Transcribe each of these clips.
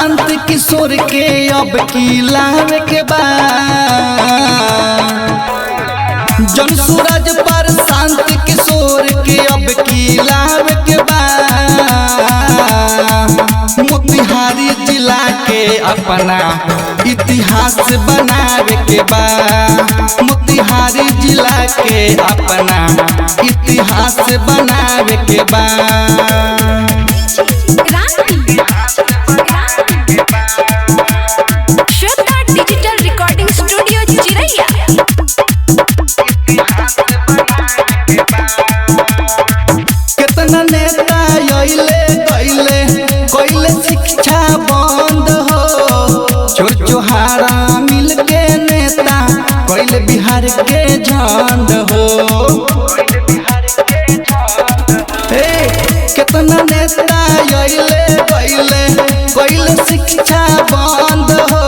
शांत किशोर के अब की लावे के बाद जन सूरज पर शांत किशोर के अब की लावे के बाद मोतिहारी जिला के अपना इतिहास बनावे के बाद मोतिहारी जिला के अपना इतिहास बनावे के बाद। श्वेता डिजिटल रिकॉर्डिंग स्टूडियो चिरैया। कितना नेता आइले गइले कोइले शिक्षा बंद हो छोहारा मिल के नेता कोइले बिहार के झंड हो। कितना नेता आइले गइले कोइले शिक्षा बंद हो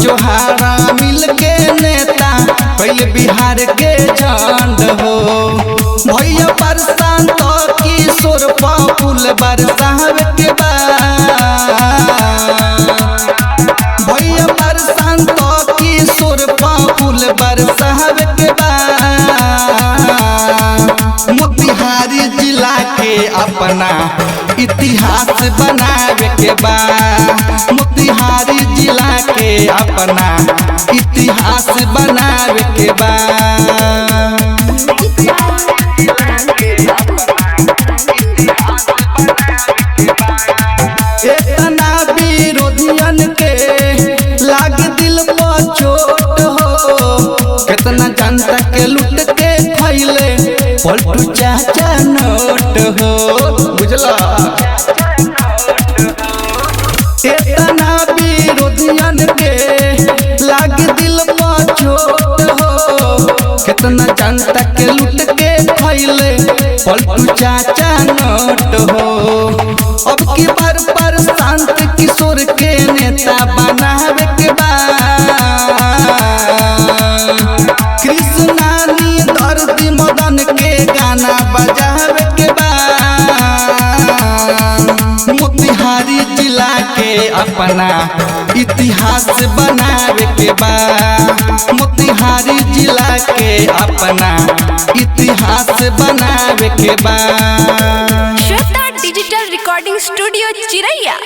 छोहारा मिल के नेता कोइले बिहार के झंड हो। भैया बरसात किशोर फूल बरसावे के बाद भैया बरसात किशोर फूल बरसावे के बाद मोतिहारी जिला के अपना इतिहास बनावे के बाद मोतिहारी जिला के अपना इतिहास बनावे के बाद। इतना विरोधियन के लाग दिल पर चोट हो कितना जनता के लूट के खैले पलटू चाचा नोट हो बुझला। इतना विरोधियन के लाग दिल पर चोट हो कितना जनता के लूट के खैले पलटू चाचा नोट हो। अब की बार पर शांत किशोर के नेता बनावे के बाद कृष्णानी दर्द मदन के गाना बजावे के बाद मोतिहारी जिला के अपना इतिहास बनावे के बाद मोतिहारी जिला के अपना इतिहास बनावे के बाद। श्वेता डिजिटल रिकॉर्डिंग स्टूडियो चिरैया।